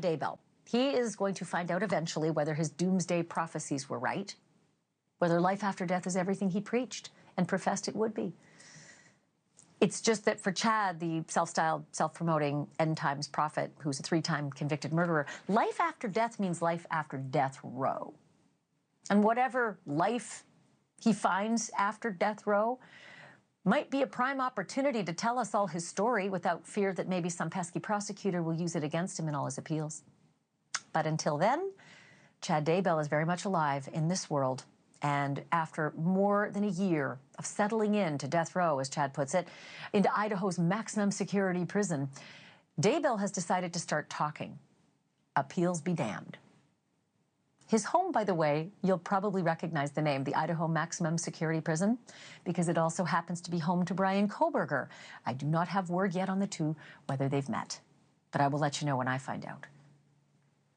Daybell. He is going to find out eventually whether his doomsday prophecies were right, whether life after death is everything he preached and professed it would be. It's just that for Chad, the self-styled, self-promoting end times prophet, who's a 3-time convicted murderer, life after death means life after death row. And whatever life he finds after death row might be a prime opportunity to tell us all his story without fear that maybe some pesky prosecutor will use it against him in all his appeals. But until then, Chad Daybell is very much alive in this world. And after more than a year of settling in to death row, as Chad puts it, into Idaho's maximum security prison, Daybell has decided to start talking. Appeals be damned. His home, by the way, you'll probably recognize the name, the Idaho Maximum Security Prison, because it also happens to be home to Brian Kohberger. I do not have word yet on the two, whether they've met, but I will let you know when I find out.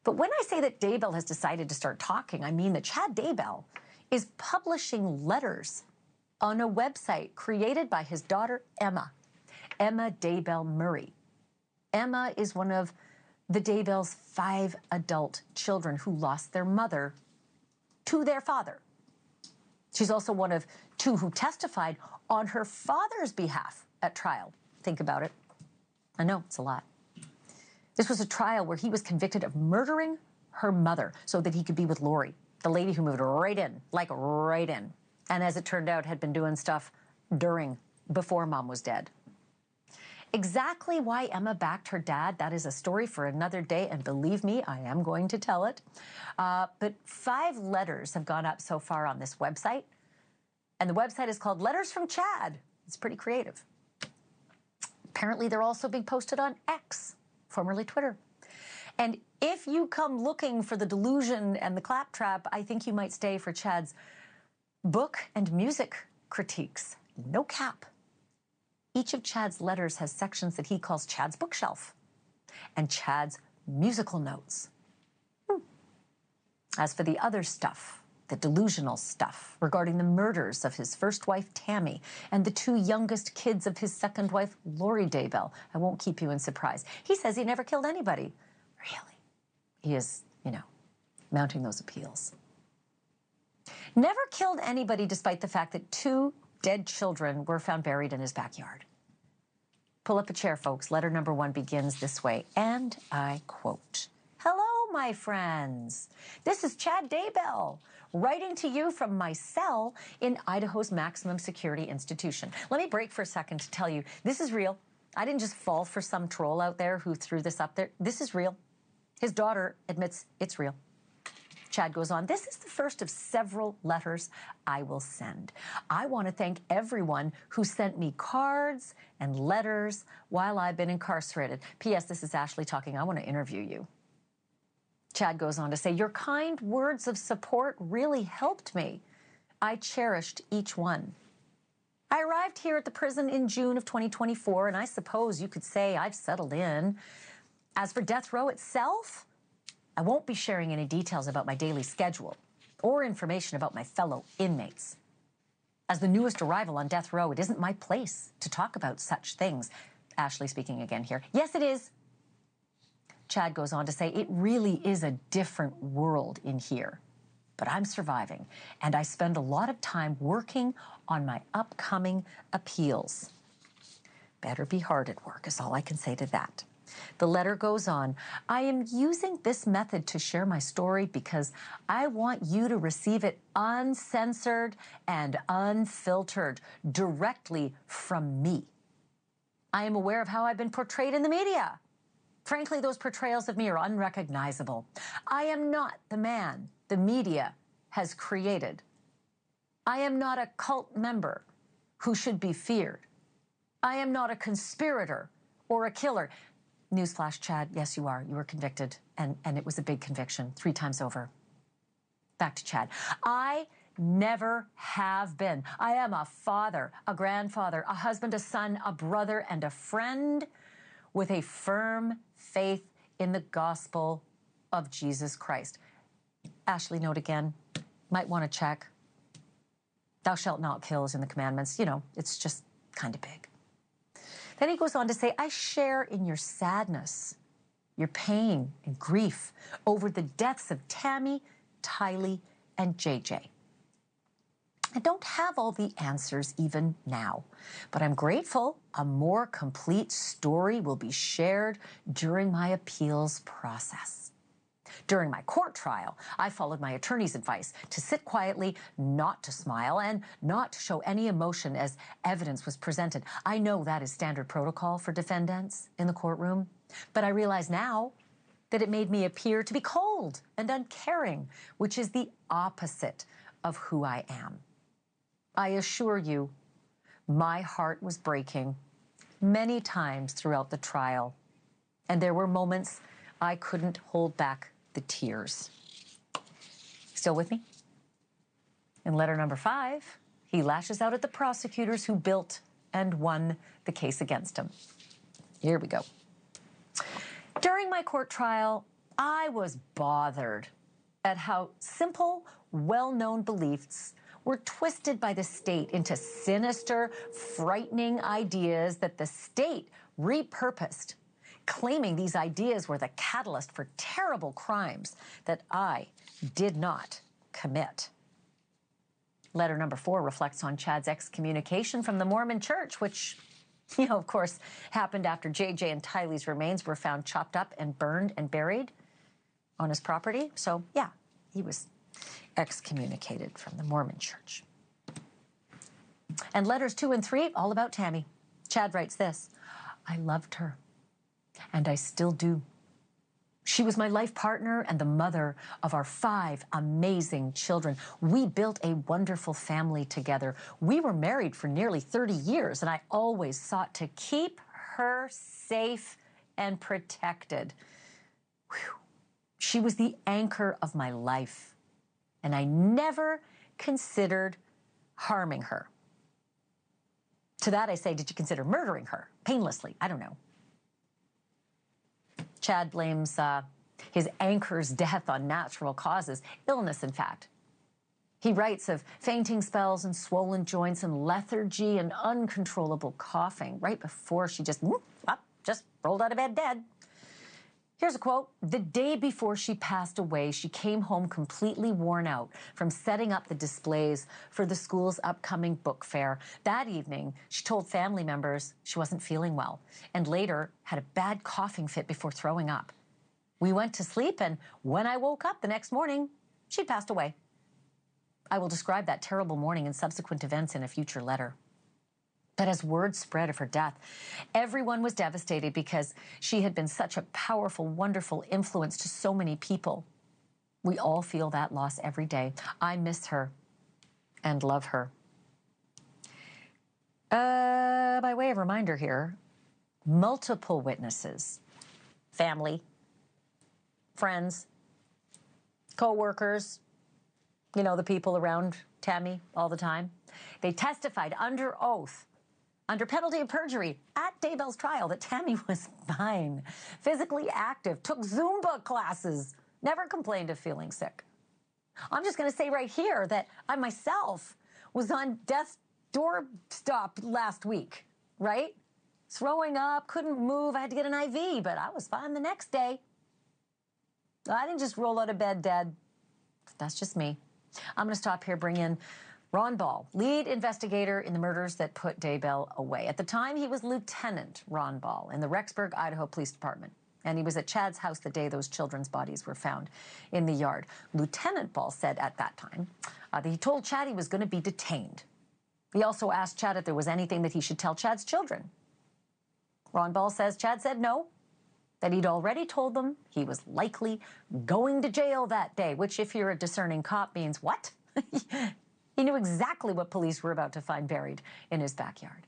But when I say that Daybell has decided to start talking, I mean that Chad Daybell is publishing letters on a website created by his daughter, Emma Daybell Murray. Emma is one of the Daybell's 5 adult children who lost their mother to their father. She's also one of 2 who testified on her father's behalf at trial. Think about it. I know, it's a lot. This was a trial where he was convicted of murdering her mother so that he could be with Lori, the lady who moved right in, like right in. And as it turned out, had been doing stuff before Mom was dead. Exactly why Emma backed her dad, that is a story for another day, and believe me, I am going to tell it. But 5 letters have gone up so far on this website, and the website is called Letters from Chad. It's pretty creative. Apparently, they're also being posted on X, formerly Twitter. And if you come looking for the delusion and the claptrap, I think you might stay for Chad's book and music critiques. No cap. Each of Chad's letters has sections that he calls Chad's bookshelf and Chad's musical notes. As for the other stuff, the delusional stuff regarding the murders of his first wife, Tammy, and the 2 youngest kids of his second wife, Lori Daybell, I won't keep you in surprise. He says he never killed anybody. Really? He is, mounting those appeals. Never killed anybody despite the fact that 2 dead children were found buried in his backyard. Pull up a chair, folks. Letter number 1 begins this way, and I quote, "Hello, my friends. This is Chad Daybell, writing to you from my cell in Idaho's maximum security institution." Let me break for a second to tell you, this is real. I didn't just fall for some troll out there who threw this up there. This is real. His daughter admits it's real. Chad goes on, "This is the first of several letters I will send. I want to thank everyone who sent me cards and letters while I've been incarcerated. P.S. This is Ashleigh talking. I want to interview you." Chad goes on to say, "Your kind words of support really helped me. I cherished each one. I arrived here at the prison in June of 2024, and I suppose you could say I've settled in. As for death row itself, I won't be sharing any details about my daily schedule or information about my fellow inmates. As the newest arrival on death row, it isn't my place to talk about such things." Ashleigh speaking again here. "Yes, it is." Chad goes on to say, "It really is a different world in here. But I'm surviving, and I spend a lot of time working on my upcoming appeals." Better be hard at work is all I can say to that. The letter goes on, "I am using this method to share my story because I want you to receive it uncensored and unfiltered, directly from me. I am aware of how I've been portrayed in the media. Frankly, those portrayals of me are unrecognizable. I am not the man the media has created. I am not a cult member who should be feared. I am not a conspirator or a killer." Newsflash, Chad, yes, you are. You were convicted, and it was a big conviction, 3 times over. Back to Chad. "I never have been. I am a father, a grandfather, a husband, a son, a brother, and a friend with a firm faith in the gospel of Jesus Christ." Ashleigh, note again, might want to check. "Thou shalt not kill" is in the commandments. It's just kind of big. Then he goes on to say, "I share in your sadness, your pain and grief over the deaths of Tammy, Tylee, and JJ. I don't have all the answers even now, but I'm grateful a more complete story will be shared during my appeals process. During my court trial, I followed my attorney's advice to sit quietly, not to smile, and not to show any emotion as evidence was presented. I know that is standard protocol for defendants in the courtroom, but I realize now that it made me appear to be cold and uncaring, which is the opposite of who I am. I assure you, my heart was breaking many times throughout the trial, and there were moments I couldn't hold back the tears. Still with me? In letter number 5, he lashes out at the prosecutors who built and won the case against him. Here we go. During my court trial, I was bothered at how simple, well-known beliefs were twisted by the state into sinister, frightening ideas that the state repurposed, claiming these ideas were the catalyst for terrible crimes that I did not commit. Letter number 4 reflects on Chad's excommunication from the Mormon Church, which, of course, happened after JJ and Tylee's remains were found chopped up and burned and buried on his property. So, yeah, he was excommunicated from the Mormon Church. And letters 2 and 3, all about Tammy. Chad writes this: I loved her, and I still do. She was my life partner and the mother of our 5 amazing children. We built a wonderful family together. We were married for nearly 30 years, and I always sought to keep her safe and protected. Whew. She was the anchor of my life, and I never considered harming her. To that I say, did you consider murdering her painlessly? I don't know. Chad blames his anchor's death on natural causes, illness, in fact. He writes of fainting spells and swollen joints and lethargy and uncontrollable coughing right before she just rolled out of bed dead. Here's a quote: the day before she passed away, she came home completely worn out from setting up the displays for the school's upcoming book fair. That evening, she told family members she wasn't feeling well, and later had a bad coughing fit before throwing up. We went to sleep, and when I woke up the next morning, she'd passed away. I will describe that terrible morning and subsequent events in a future letter. But as word spread of her death, everyone was devastated because she had been such a powerful, wonderful influence to so many people. We all feel that loss every day. I miss her and love her. By way of reminder here, multiple witnesses, family, friends, co-workers, the people around Tammy all the time, they testified under oath, under penalty of perjury, at Daybell's trial, that Tammy was fine, physically active, took Zumba classes, never complained of feeling sick. I'm just going to say right here that I myself was on death's doorstep last week, right? Throwing up, couldn't move, I had to get an IV, but I was fine the next day. I didn't just roll out of bed dead. That's just me. I'm going to stop here, bring in Ron Ball, lead investigator in the murders that put Daybell away. At the time, he was Lieutenant Ron Ball in the Rexburg, Idaho Police Department, and he was at Chad's house the day those children's bodies were found in the yard. Lieutenant Ball said at that time that he told Chad he was going to be detained. He also asked Chad if there was anything that he should tell Chad's children. Ron Ball says Chad said no, that he'd already told them he was likely going to jail that day, which, if you're a discerning cop, means what? He knew exactly what police were about to find buried in his backyard.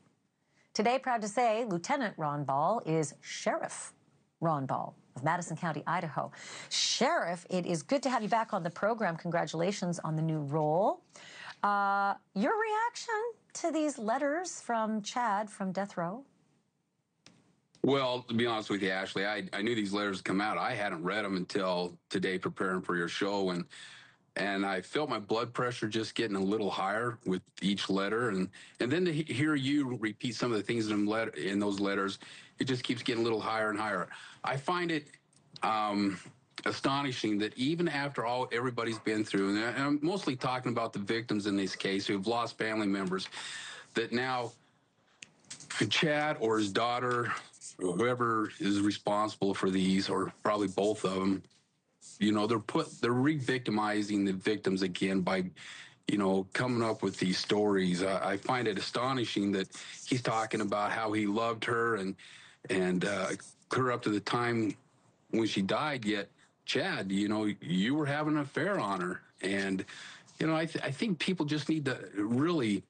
Today, proud to say, Lieutenant Ron Ball is Sheriff Ron Ball of Madison County, Idaho. Sheriff, it is good to have you back on the program. Congratulations on the new role. Your reaction to these letters from Chad from death row? Well, to be honest with you, Ashley, I knew these letters come out. I hadn't read them until today preparing for your show, and I felt my blood pressure just getting a little higher with each letter, and then to hear you repeat some of the things in those letters, it just keeps getting a little higher and higher. I find it astonishing that even after all everybody's been through, and I'm mostly talking about the victims in this case who've lost family members, that now Chad or his daughter, or whoever is responsible for these, or probably both of them, they're re-victimizing the victims again by, coming up with these stories. I find it astonishing that he's talking about how he loved her and clear up to the time when she died. Yet, Chad, you were having an affair on her, and I think people just need to really,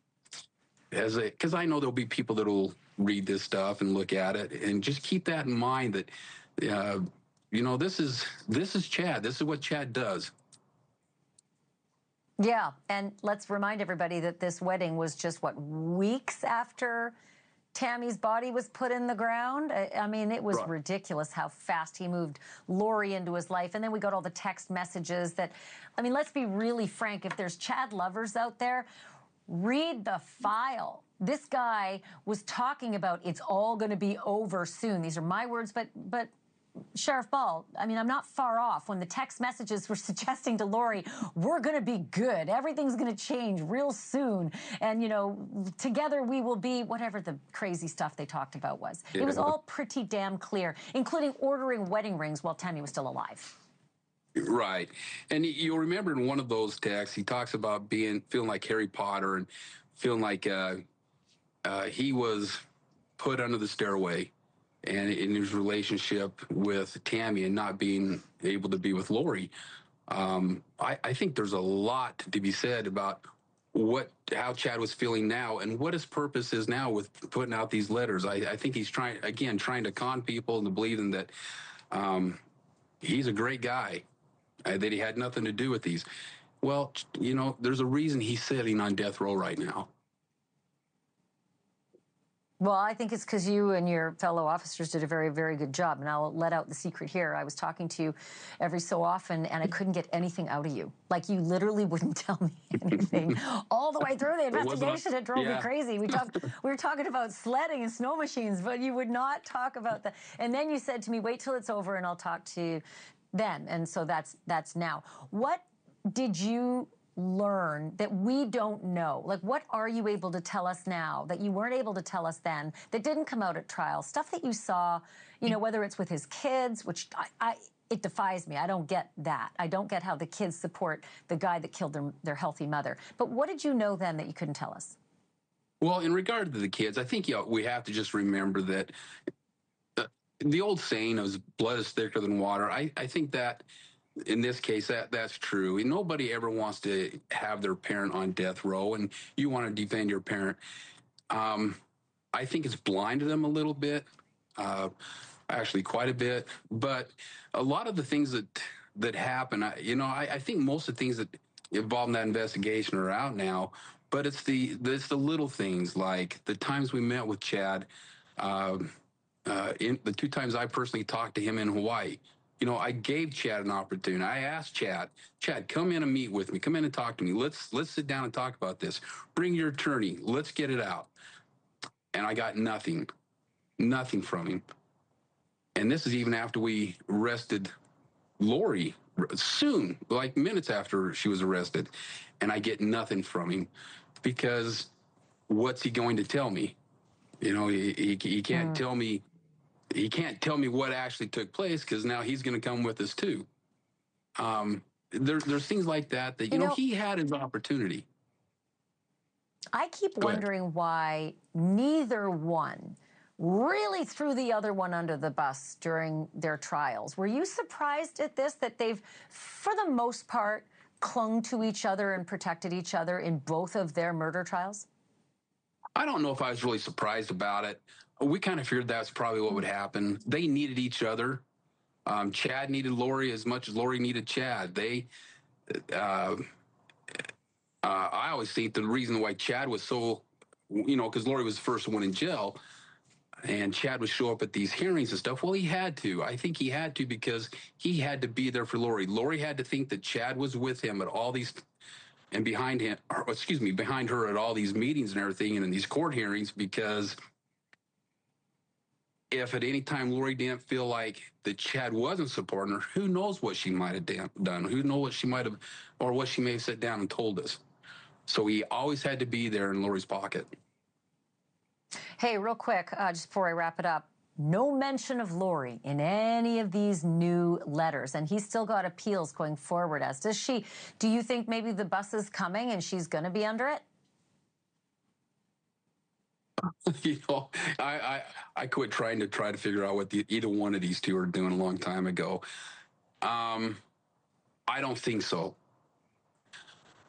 because I know there'll be people that'll read this stuff and look at it, and just keep that in mind that. This is Chad. This is what Chad does. Yeah, and let's remind everybody that this wedding was just, weeks after Tammy's body was put in the ground? I mean, it was ridiculous how fast he moved Lori into his life. And then we got all the text messages that, let's be really frank. If there's Chad lovers out there, read the file. This guy was talking about it's all going to be over soon. These are my words, but Sheriff Ball, I'm not far off when the text messages were suggesting to Lori, we're going to be good. Everything's going to change real soon. And, together we will be whatever the crazy stuff they talked about was. Yeah. It was all pretty damn clear, including ordering wedding rings while Tammy was still alive. Right. And you'll remember in one of those texts, he talks about feeling like Harry Potter and feeling like he was put under the stairway. And in his relationship with Tammy and not being able to be with Lori, I think there's a lot to be said about how Chad was feeling now and what his purpose is now with putting out these letters. I think he's trying to con people into believing that he's a great guy, that he had nothing to do with these. Well, there's a reason he's sitting on death row right now. Well, I think it's because you and your fellow officers did a very, very good job. And I'll let out the secret here. I was talking to you every so often, and I couldn't get anything out of you. Like, you literally wouldn't tell me anything. All the way through the investigation, it drove me crazy. We were talking about sledding and snow machines, but you would not talk about that. And then you said to me, wait till it's over, and I'll talk to you then. And so that's now. What did you learn that we don't know? Like, what are you able to tell us now that you weren't able to tell us then, that didn't come out at trial? Stuff that you saw, whether it's with his kids, which it defies me. I don't get that. I don't get how the kids support the guy that killed their healthy mother. But what did you know then that you couldn't tell us? Well, in regard to the kids, I think we have to just remember that the old saying is blood is thicker than water. I think that in this case, that's true. And nobody ever wants to have their parent on death row, and you want to defend your parent. I think it's blinded them a little bit, actually quite a bit. But a lot of the things that happen, I think most of the things that involved in that investigation are out now. But it's the little things, like the times we met with Chad, in the 2 times I personally talked to him in Hawaii. I gave Chad an opportunity. I asked Chad, come in and meet with me. Come in and talk to me. Let's sit down and talk about this. Bring your attorney. Let's get it out. And I got nothing from him. And this is even after we arrested Lori soon, like minutes after she was arrested. And I get nothing from him because what's he going to tell me? He can't tell me. He can't tell me what actually took place because now he's going to come with us too. There's things like that he had his opportunity. I keep wondering why neither one really threw the other one under the bus during their trials. Were you surprised at this, that they've, for the most part, clung to each other and protected each other in both of their murder trials? I don't know if I was really surprised about it. We kind of feared that's probably what would happen. They needed each other. Chad needed Lori as much as Lori needed Chad. I always think the reason why Chad was so, because Lori was the first one in jail, and Chad would show up at these hearings and stuff. Well, he had to. I think he had to because he had to be there for Lori. Lori had to think that Chad was with him at all these, and behind her at all these meetings and everything and in these court hearings, because if at any time Lori didn't feel like that Chad wasn't supporting her, who knows what she might have done? Who knows what she might have, or what she may have sat down and told us. So he always had to be there in Lori's pocket. Hey, real quick, just before I wrap it up, no mention of Lori in any of these new letters, and he's still got appeals going forward, as does she. Do you think maybe the bus is coming and she's going to be under it? You know, I quit trying to figure out what either one of these two are doing a long time ago. I don't think so.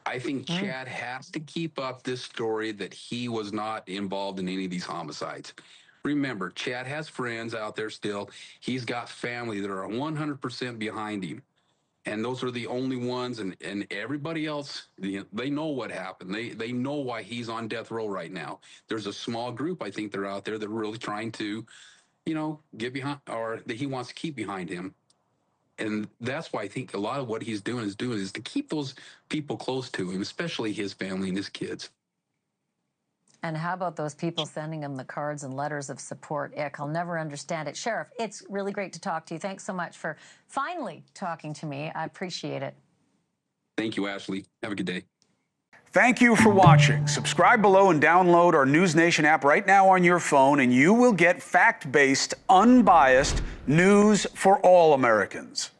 I think Chad has to keep up this story that he was not involved in any of these homicides. Remember, Chad has friends out there still. He's got family that are 100% behind him. And those are the only ones, and everybody else, they know what happened. They know why he's on death row right now. There's a small group, I think, they're out there that are really trying to, you know, get behind, or that he wants to keep behind him. And that's why I think a lot of what he's doing is to keep those people close to him, especially his family and his kids. And how about those people sending him the cards and letters of support? Ick, I'll never understand it. Sheriff, it's really great to talk to you. Thanks so much for finally talking to me. I appreciate it. Thank you, Ashleigh. Have a good day. Thank you for watching. Subscribe below and download our NewsNation app right now on your phone, and you will get fact-based, unbiased news for all Americans.